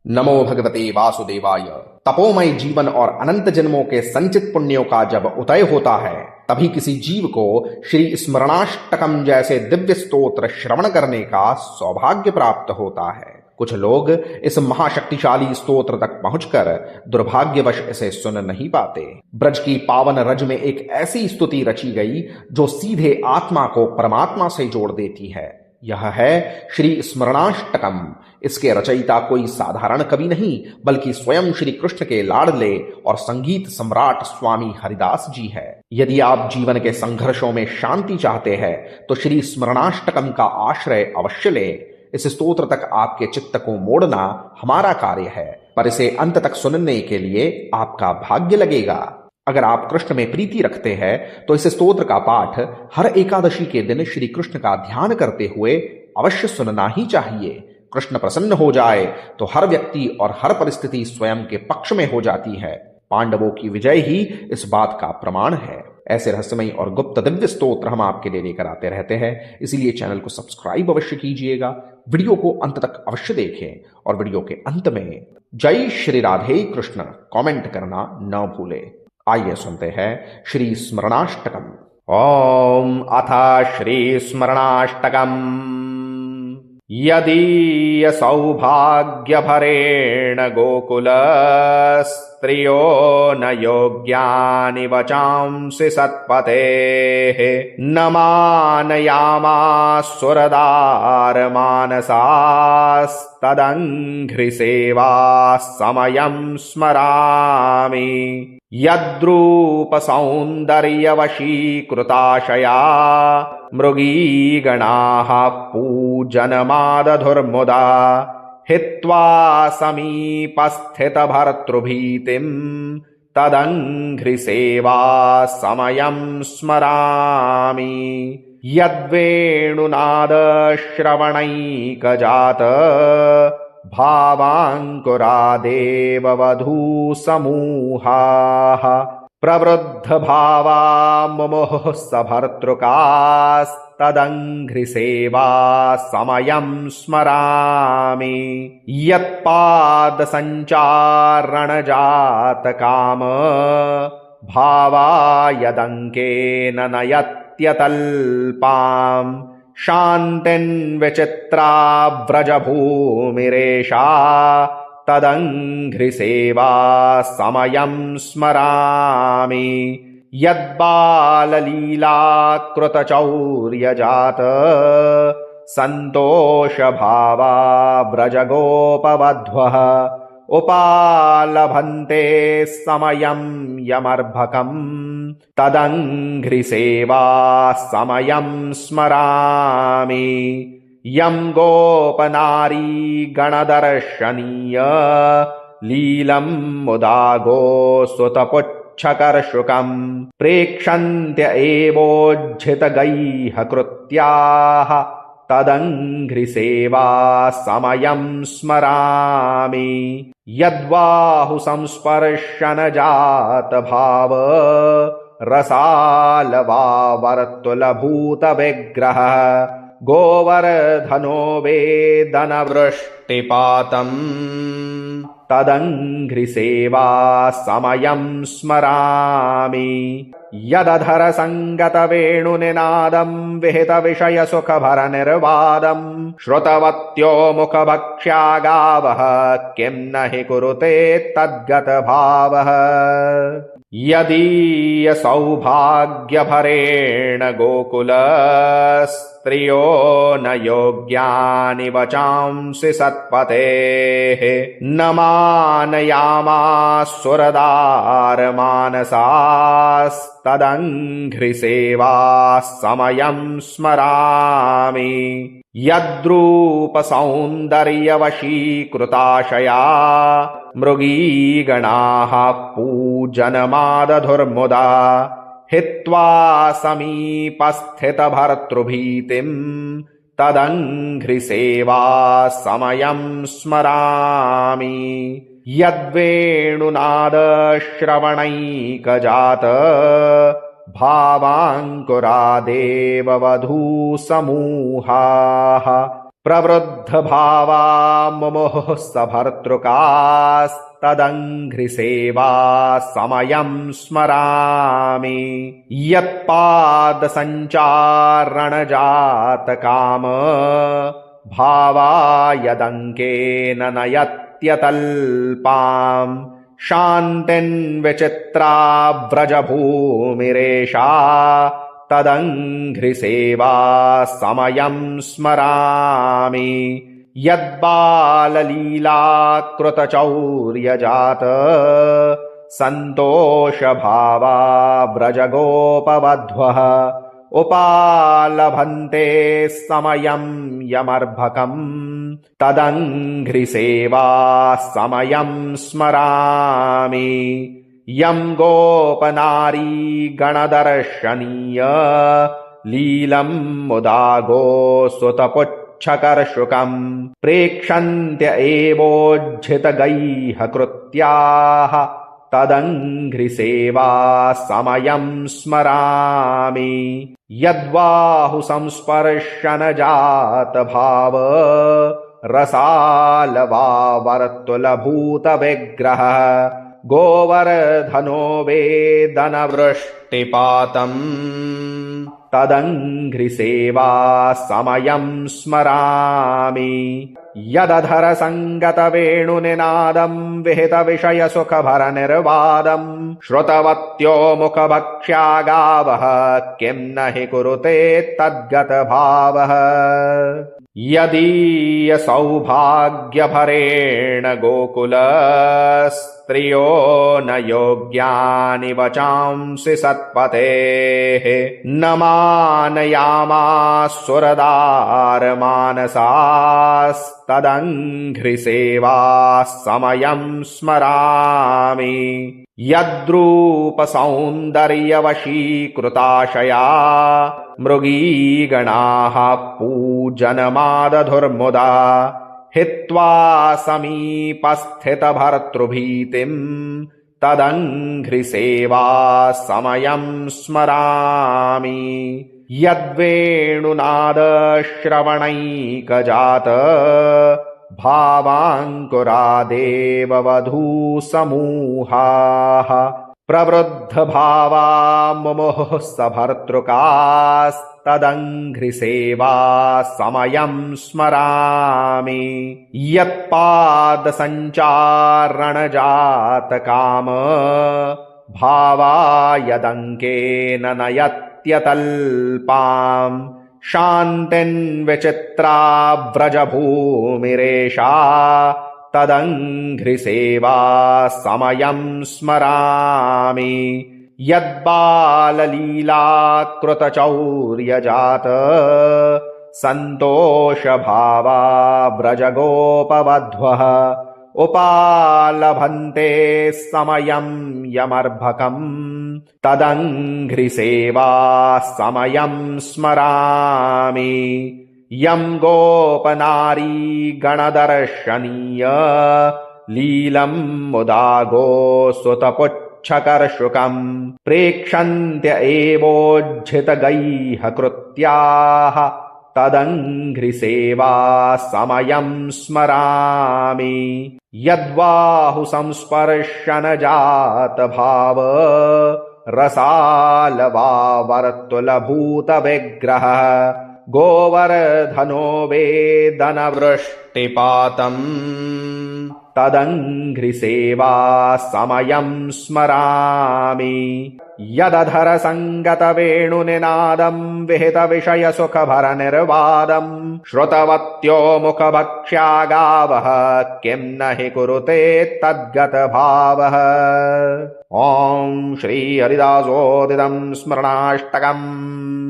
नमो भगवते वासुदेवाय। तपोमय जीवन और अनंत जन्मों के संचित पुण्यों का जब उदय होता है, तभी किसी जीव को श्री स्मरणाष्टकम जैसे दिव्य स्तोत्र श्रवण करने का सौभाग्य प्राप्त होता है। कुछ लोग इस महाशक्तिशाली स्तोत्र तक पहुंचकर दुर्भाग्यवश इसे सुन नहीं पाते। ब्रज की पावन रज में एक ऐसी स्तुति रची गई जो सीधे आत्मा को परमात्मा से जोड़ देती है। यह है श्री स्मरणाष्टकम। इसके रचयिता कोई साधारण कवि नहीं, बल्कि स्वयं श्री कृष्ण के लाडले और संगीत सम्राट स्वामी हरिदास जी है। यदि आप जीवन के संघर्षों में शांति चाहते हैं तो श्री स्मरणाष्टकम का आश्रय अवश्य लें। इस स्तोत्र तक आपके चित्त को मोड़ना हमारा कार्य है, पर इसे अंत तक सुनने के लिए आपका भाग्य लगेगा। अगर आप कृष्ण में प्रीति रखते हैं तो इस स्तोत्र का पाठ हर एकादशी के दिन श्री कृष्ण का ध्यान करते हुए अवश्य सुनना ही चाहिए। कृष्ण प्रसन्न हो जाए तो हर व्यक्ति और हर परिस्थिति स्वयं के पक्ष में हो जाती है। पांडवों की विजय ही इस बात का प्रमाण है। ऐसे रहस्यमयी और गुप्त दिव्य स्तोत्र हम आपके लिए लेकर आते रहते हैं, इसीलिए चैनल को सब्सक्राइब अवश्य कीजिएगा। वीडियो को अंत तक अवश्य देखें और वीडियो के अंत में जय श्री राधे कृष्ण कमेंट करना न भूलें। आइए सुनते हैं श्री स्मरणाष्टकम। ओम अथ श्री स्मरणाष्टकम। यदीय सौभाग्यभरेण गोकुल स्त्रियो न योग्यानि वचांसि सत्पतेः न मानयामासुरदार मानसास्तदङ्घ्रिसेवा समयं स्मरामि। यद्रूपसौन्दर्यवशीकृताशया मृगीगणाः पूजनमादधुर्मुदा हित्वा समीपस्थितभर्तृभीतिं तदङ्घ्रिसेवा समयं स्मरामि। यद्वेणुनादश्रवणैकजात भावाङ्कुरादेव वधूसमूहाः प्रवृद्धभावा मुमुहुः सभर्तृकास्तदङ्घ्रिसेवा समयं स्मरामि। यत्पादसञ्चारणजातकाम भावा यदङ्केन नयत्यतल्पाम् शान्तिन्विचित्रा व्रजभूमिरेषा तदङ्घ्रिसेवा समयं स्मरामि। यद्बाललीलाकृतचौर्यजात सन्तोषभावा व्रजगोपवध्वः उपालभन्ते समयं यमर्भकम् तदङ्घ्रिसेवा समयं स्मरामि। यं गोपनारी गणदर्शनीय लीलं मुदा गोसुतपुच्छकर्षुकम् प्रेक्षन्त्य एवोज्झितगैः कृत्याः तदङ्घ्रिसेवा समयं स्मरामि। यद्बाहुसंस्पर्शनजातभाव रसालवावर्तुलभूतविग्रह गोवर्धनो वेदनवृष्टिपातम् तदङ्घ्रिसेवा समयं स्मरामि। यदधरसङ्गतवेणुनिनादं विहितविषयसुखभरनिर्वादं श्रुतवत्यो मुखभक्ष्या गावः किं न हि कुरुते तद्गतभावः। यदीय सौभाग्यभरेण गोकुल स्त्रियो न योग्यानि वचांसि सत्पतेः न मानयामासुरदार मानसास्तदङ्घ्रिसेवा समयं स्मरामि। यद्रूपसौन्दर्यवशीकृताशया मृगीगणाः पूजनमादधुर्मुदा हित्वा समीपस्थितभर्तृभीतिं तदङ्घ्रिसेवा समयं स्मरामि। यद्वेणुनादश्रवणैकजात भावाङ्कुरादेव वधूसमूहाः प्रवृद्धभावा मुमुहुः सभर्तृकास्तदङ्घ्रिसेवा समयं स्मरामि। यत्पादसञ्चारणजातकाम भावा यदङ्केन नयत्यतल्पाम् शान्तिन्विचित्रा व्रजभूमिरेषा तदङ्घ्रिसेवा समयं स्मरामि। यद्बाललीलाकृतचौर्यजात सन्तोषभावा व्रजगोपवध्वः उपालभन्ते समयं यमर्भकम् तदङ्घ्रिसेवा समयं स्मरामि। यं गोपनारी गणदर्शनीय लीलं मुदागो सुतपुच्छकर्षुकम् प्रेक्षन्त्य एवोज्झितगैः कृत्याः तदङ्घ्रिसेवा समयं स्मरामि। यद्बाहुसंस्पर्शनजातभाव रसालवावर्तुलभूतविग्रहः गोवर्धनो वेदनवृष्टिपातम् तदङ्घ्रिसेवा समयं स्मरामि। यदधरसङ्गतवेणुनिनादम् विहितविषयसुखभरनिर्वादम् श्रुतवत्यो मुखभक्ष्या गावः किं न हि कुरुते तद्गतभावः। यदीयसौभाग्यभरेण गोकुलस्त्रियो न योग्यानि वचांसि सत्पतेः न मानयामासुरदारमानसास्तदङ्घ्रिसेवा समयं स्मरामि। यद्रूपसौन्दर्यवशीकृताशया मृगीगणाः पूजनमादधुर्मुदा हित्वा समीपस्थितभर्तृभीतिम् तदङ्घ्रिसेवा समयं स्मरामि। यद्वेणुनादश्रवणैकजात भावाङ्कुरादेव वधूसमूहाः प्रवृद्धभावा मुमुहुः सभर्तृकास्तदङ्घ्रिसेवा समयं स्मरामि। यत्पादसञ्चारणजातकाम भावा यदङ्केन नयत्यतल्पाम् शान्तिन्विचित्रा व्रजभूमिरेषा तदङ्घ्रिसेवा समयं स्मरामि। यद्बाललीलाकृतचौर्यजात सन्तोषभावा व्रजगोपवध्वः उपालभन्ते समयं यमर्भकम् तदङ्घ्रिसेवा समयं स्मरामि। यं गोपनारी गणदर्शनीय लीलं मुदागो सुतपुच्छकर्षुकम् प्रेक्षन्त्य एवोज्झितगैः कृत्याः तदङ्घ्रिसेवा समयं स्मरामि। यद्बाहुसंस्पर्शनजातभाव रसालवावर्तुलभूतविग्रहः गोवर्धनो वेदनवृष्टिपातम् तदङ्घ्रिसेवा समयं स्मरामि। यदधरसङ्गतवेणुनिनादम् विहितविषयसुखभरनिर्वादम् श्रुतवत्यो मुखभक्ष्या गावः किं न हि कुरुते तद्गतभावः। ॐ श्री हरिदासोदितं स्मरणाष्टकम्।